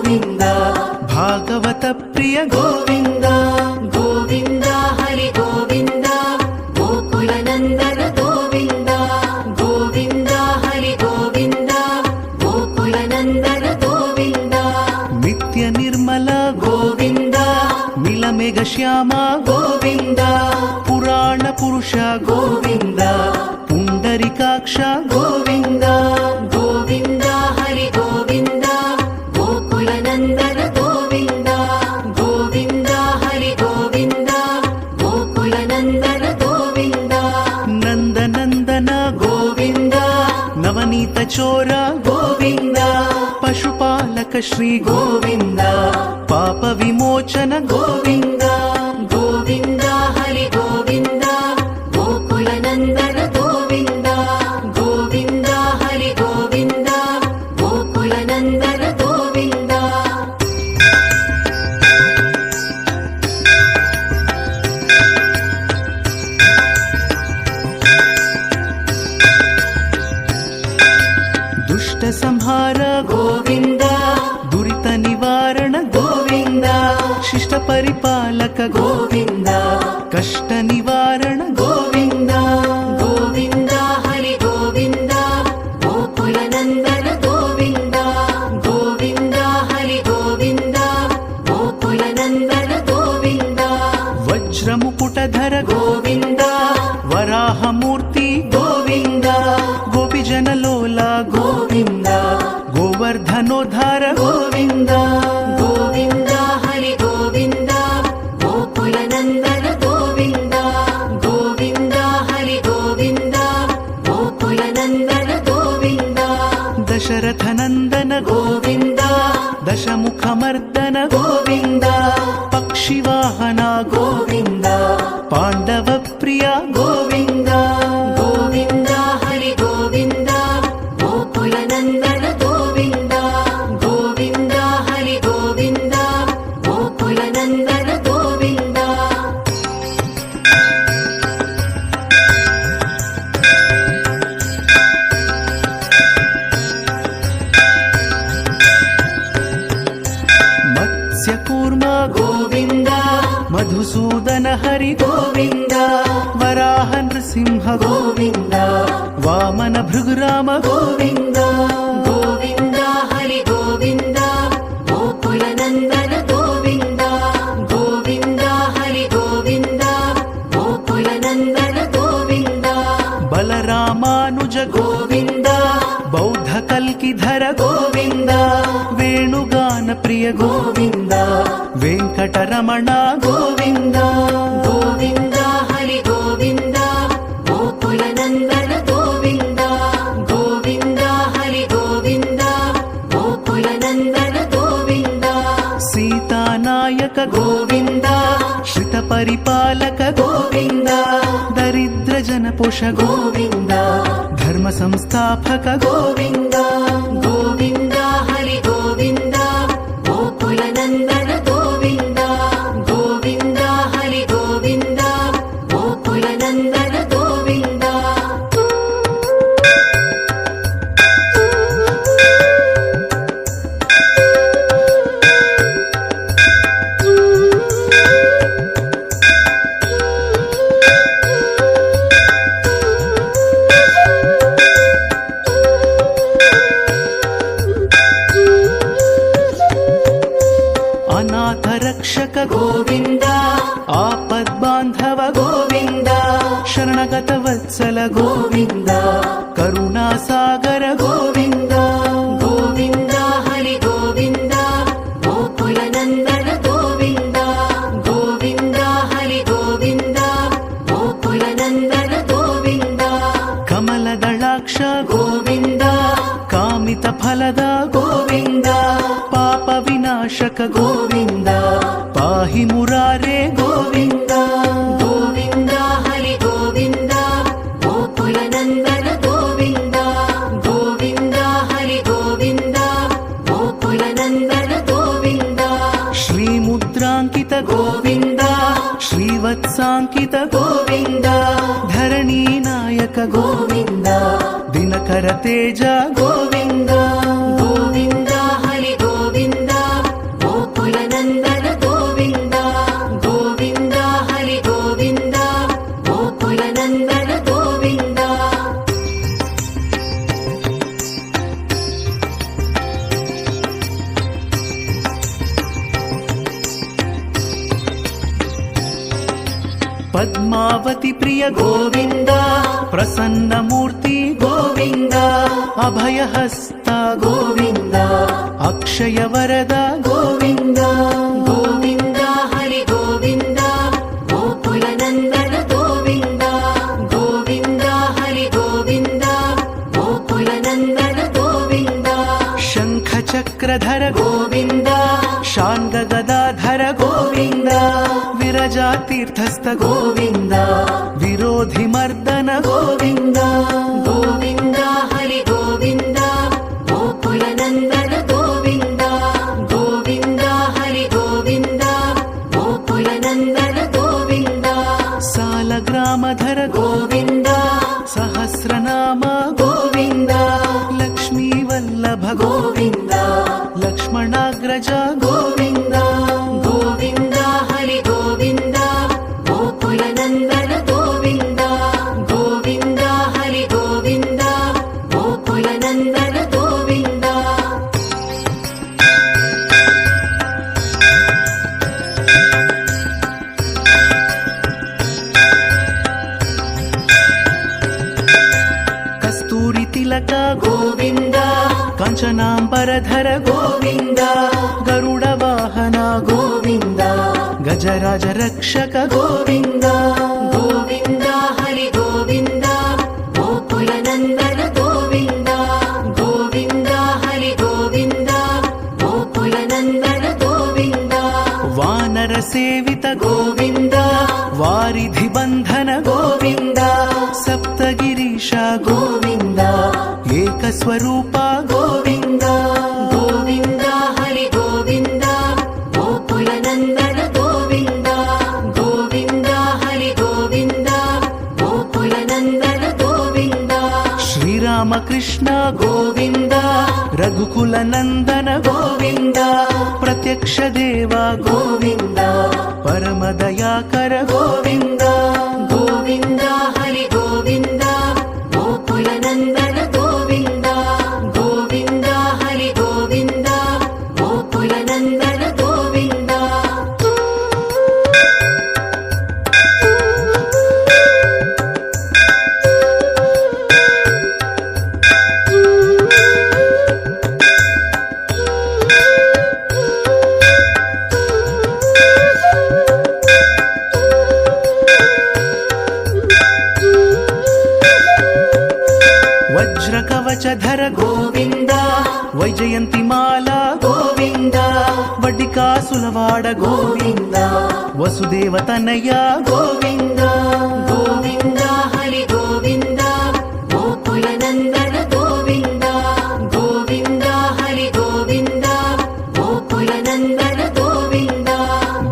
ಗೋವಿಂದ ಭಾಗವತ ಪ್ರಿಯ ಗೋವಿಂದ ಗೋವಿಂದ ಹರಿ ಗೋವಿಂದ ಗೋಕುಲ ನಂದನ ಗೋವಿಂದ ಗೋವಿಂದ ಹರಿ ಗೋವಿಂದ ಗೋಕುಲ ನಂದನ ಗೋವಿಂದ ನಿತ್ಯ ನಿರ್ಮಲ ಗೋವಿಂದ ನೀಲಮೇಘ ಶ್ಯಾಮ ಗೋವಿಂದ ಪುರಾಣ ಪುರುಷ ಗೋವಿಂದ ಪುಂಡರಿಕಾಕ್ಷ ಗೋವಿಂದ ಗೋವಿಂದ ಹರಿ ಗೋವಿಂದ ಗೋಕುಲ ನಂದನ ಗೋವಿಂದ ಗೋವಿಂದ ಹರಿ ಗೋವಿಂದ ಗೋಕುಲ ನಂದನ ಗೋವಿಂದ ನಂದನಂದನ ಗೋವಿಂದ ನವನೀತ ಚೋರ ಗೋವಿಂದ ಪಶುಪಾಲಕ ಶ್ರೀ ಗೋವಿಂದ ಪಾಪ ವಿಮೋಚನ ಗೋವಿಂದ ಗೋವಿಂದ ಹರಿ ಗೋವಿಂದ ಗೋಕುಲ ನಂದನ ಗೋವಿಂದ ಗೋವಿಂದ ಹರಿ ಗೋವಿಂದ ಗೋಕುಲ ನಂದನ ಗೋವಿಂದ ದುಷ್ಟ ಸಂಹಾರ ಗೋವಿಂದ ದುರಿತ ನಿವಾರಣ ಗೋವಿಂದ ಶಿಷ್ಟ ಪರಿಪಾಲಕ ಗೋವಿಂದ ಕಷ್ಟ ನಿವಾರಣ ಗೋವಿಂದ ಗೋವಿಂದ ಹರಿ ಗೋವಿಂದ ಗೋಕುಲ ನಂದನ ಗೋವಿಂದ ಗೋವಿಂದ ಹರಿ ಗೋವಿಂದ ಗೋಕುಲ ನಂದನ ಗೋವಿಂದ ವಜ್ರ ಮುಕುಟಧರ ಗೋವಿಂದ ವರಾಹ ಮೂರ್ತಿ ಗೋವಿಂದ ಗೋಪಿಜನ ಲೋಲ ಗೋವಿಂದ ಗೋವರ್ಧನೋದ್ಧಾರ ಗೋವಿಂದ ಗೋವಿಂದ ಹರಿ ಗೋವಿಂದ ಗೋಕುಲ ನಂದನ ಗೋವಿಂದ ಗೋವಿಂದ ಹರಿ ಗೋವಿಂದ ಗೋಕುಲ ನಂದನ ಗೋವಿಂದ ದಶರಥ ನಂದನ ಗೋವಿಂದ ದಶಮುಖ ಮರ್ದನ ಗೋವಿಂದ ಪಕ್ಷಿವಾಹನ ಗೋವಿಂದ ಪಾಂಡವ ಪ್ರಿಯ ಗೋವಿಂದ ಗೋವಿಂದ ಹರಿ ಗೋವಿಂದ ಗೋಕುಲ ನಂದನ ಗೋವಿಂದ ಗೋವಿಂದ ಹರಿ ಗೋವಿಂದ ಗೋಕುಲ ನಂದನ ಗೋವಿಂದ ಮತ್ಸ್ಯ ಕೂರ್ಮ ಗೋವಿಂದ ಮಧುಸೂದನ ಹರಿ ಗೋವಿಂದ ವರಾಹ ನೃಸಿಂಹ ಗೋವಿಂದ ವಾಮನ ಭೃಗುರಾಮ ಗೋವಿಂದ ಗೋವಿಂದ ಹರಿ ಗೋವಿಂದ ಗೋಕುಲ ನಂದನ ಗೋವಿಂದ ಗೋವಿಂದ ಹರಿ ಗೋವಿಂದ ಗೋಕುಲ ನಂದನ ಗೋವಿಂದ ಬಲರಾಮಾನುಜ ಗೋವಿಂದ ಬೌದ್ಧ ಕಲ್ಕಿಧರ ಗೋವಿಂದ ವೇಣುಗಾನ ಪ್ರಿಯ ಗೋವಿಂದ ವೆಂಕಟರಮಣ ಗೋವಿಂದ ಗೋವಿಂದ ಹರಿ ಗೋವಿಂದ ಗೋಕುಲ ನಂದನ ಗೋವಿಂದ ಗೋವಿಂದ ಹರಿ ಗೋವಿಂದ ಗೋಕುಲ ನಂದನ ಗೋವಿಂದ ಸೀತಾನಾಯಕ ಗೋವಿಂದ ಶ್ರಿತ ಪರಿಪಾಲಕ ಗೋವಿಂದ ದರಿದ್ರ ಜನಪೋಷ ಗೋವಿಂದ ಧರ್ಮ ಸಂಸ್ಥಾಪಕ ಗೋವಿಂದ ಗೋವಿಂದ ಹರಿ ಗೋವಿಂದ ಗೋಕುಲ ನಂದನ ಗೋವಿಂದ ಗೋವಿಂದ ಹರಿ ಗೋವಿಂದ ಗೋಕುಲ ನಂದನ ಗೋವಿಂದ ಅನಾಥ ರಕ್ಷಕ ಗೋವಿಂದ ಆಪದ್ ಬಾಂಧವ ಗೋವಿಂದ ಶರಣಗತ ವತ್ಸಲ ಗೋವಿಂದ ಕರುಣಾ ಸಾಗರ ಗೋವಿಂದ ಗೋವಿಂದ ಹರಿ ಗೋವಿಂದ ಗೋಕುಲ ನಂದನ ಗೋವಿಂದ ಗೋವಿಂದ ಹರಿ ಗೋವಿಂದ ಗೋಕುಲ ನಂದನ ಗೋವಿಂದ ಕಮಲದಳಾಕ್ಷ ಗೋವಿಂದ ಕಾಮಿತ ಫಲದ ಗೋವಿಂದ ಪಾಪ ವಿನಾಶಕ ಗೋವಿಂದ ಪಾಹಿ ಮುರಾರೇ ಗೋವಿಂದ ಗೋವಿಂದ ಹರಿ ಗೋವಿಂದ ಗೋಕುಲ ನಂದನ ಗೋವಿಂದ ಗೋವಿಂದ ಹರಿ ಗೋವಿಂದ ಗೋಕುಲ ನಂದನ ಗೋವಿಂದ ಶ್ರೀ ಮುದ್ರಾಂಕಿತ ಗೋವಿಂದ ಶ್ರೀವತ್ಸಾಂಕಿತ ಗೋವಿಂದ ಧರಣಿ ನಾಯಕ ಗೋವಿಂದ ದಿನಕರ ತೇಜ ಗೋವಿಂದ ಗೋವಿಂದ ಹರಿ ಗೋವಿಂದ పద్మావతి ప్రియ గోవింద ప్రసన్నమూర్తి గోవింద అభయహస్త గోవింద అక్షయ వరద గోవింద గోవింద హరి గోవింద గోకుల నందన గోవింద గోవింద హరి గోవింద గోకుల నందన గోవింద శంఖ చక్రధర గోవింద శాంగ గదాధర గోవింద విరజాతీర్థస్థ గోవింద విరోధి మర్దన గోవింద గోవింద హరి గోవింద గోకుల నందన గోవింద గోవింద హరి గోవింద గోకుల నందన గోవింద సాలగ్రామధర గోవింద సహస్రనామ గోవింద లక్ష్మీ వల్లభ గోవింద లక్ష్మణాగ్రజ గోవింద గోవింద హరి గోవింద గోకుల నందన గోవింద గోవింద హరి గోవింద గోకుల నందన గోవింద కస్తూరి తిలక గోవింద కాంచనాంబరధర గోవింద గరుడ వాహన గోవింద గజరాజ రక్షక గోవింద గోవింద హరి గోవింద గోకుల నందన గోవింద గోవింద హరి గోవింద గోకుల నందన గోవింద వానర సేవిత గోవింద వారిధి బంధన గోవింద సప్తగిరీశ గోవింద ఏకస్వరూప గోవింద గోవింద హరి గోవింద గోకుల నందన గోవింద గోవింద హరి గోవింద గోకుల నందన గోవింద శ్రీరామకృష్ణ గోవింద రఘుకుల నందన గోవింద ప్రత్యక్ష దేవ గోవింద పరమదయాకర గోవింద గోవింద హరి గోవింద గోకుల నందన గోవింద గోవింద హరి గోవింద గోకుల నందన గోవింద వజ్రకవచధర గోవింద వైజయంతిమాల గోవింద వడ్డికాసులవాడ గోవింద వసుదేవ తనయ గోవింద గోవింద హరి గోవింద గోకుల నందన గోవింద గోవింద హరి గోవింద గోకుల నందన గోవింద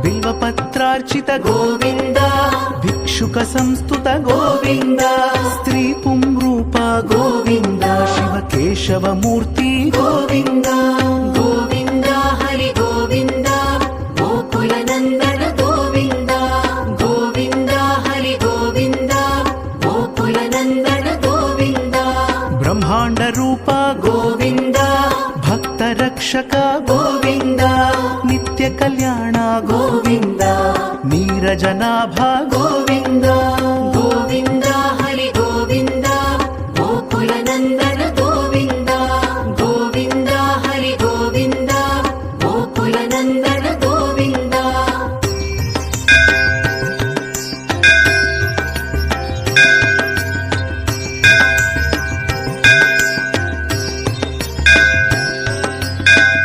బిల్వపత్రార్చిత గోవింద భిక్షుక సంస్థుత గోవింద స్త్రీ పుంరూప గోవింద శివ కేశవమూర్తి గోవింద గోవింద హరి గోవింద గోకుల నందన గోవింద గోవింద హరి గోవింద గోకుల నందన గోవింద బ్రహ్మాండ రూప గోవింద భక్త రక్షక గోవింద నిత్య కళ్యాణ గోవింద నీరజనాభ గోవింద గోవింద హరి గోవింద గోకుల నందన గోవింద గోవింద హరి గోవింద గోకుల నందన గోవింద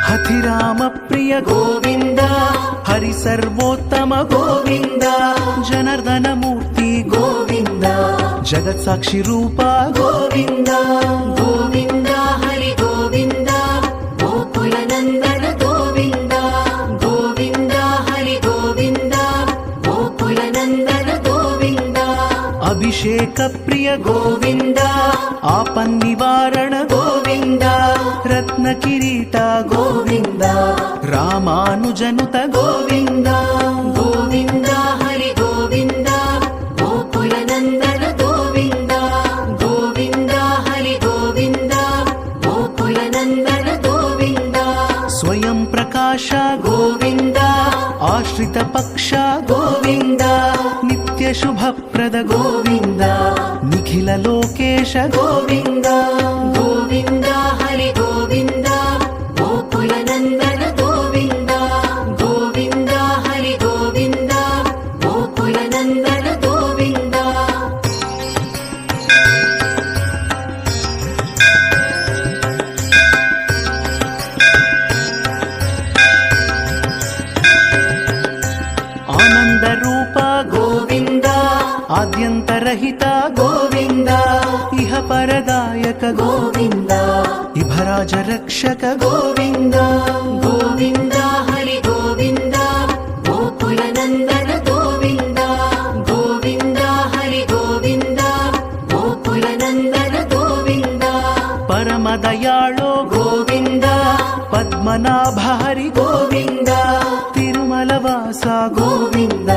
హతిరామ ప్రియ గోవింద హరి సర్వోత్తమ గోవింద జనార్దన మూర్తి గోవింద జగత్ సాక్షి రూప గోవింద గోవింద హరి గోవింద గోకుల నందన గోవింద గోవింద హరి గోవింద గోకుల నందన గోవింద అభిషేక ప్రియ గోవింద ఆపన్నివారణ గోవింద రత్న కిరీట గోవింద రామానుజనుత గోవింద గోవింద హరి గోవింద గోకుల నందన గోవింద గోవింద హరి గోవింద గోకుల నందన గోవింద స్వయం ప్రకాశ గోవింద ఆశ్రిత పక్ష గోవింద నిత్య శుభప్రద గోవింద నిఖిల లోకేశ గోవింద గోవింద హరి గోవింద గోకుల నందన గోవింద గోవింద హరి గోవింద గోకుల నందన గోవింద ఆనంద రూప గోవింద ఆద్యంతరహిత గోవింద ఇహ పరదాయక గోవింద ఇభరాజ రక్షక గోవింద గోవింద హరి గోవింద గోకుల నందన గోవింద గోవింద హరి గోవింద గోకుల నందన గోవింద పరమ దయాళో గోవింద పద్మనాభ హరి గోవింద తిరుమల వాస గోవింద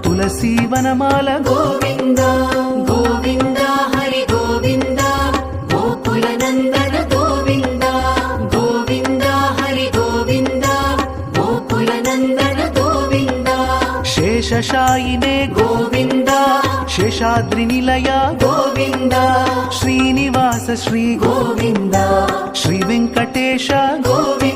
తులసీ వనమాల గోవింద గోవింద హరి గోవింద గోకుల నందన గోవింద గోవింద హరి గోవింద గోకుల నందన గోవింద శేషశాయినే గోవింద శేషాద్రి నిలయ గోవింద శ్రీనివాస శ్రీ గోవింద శ్రీ వెంకటేశ గోవింద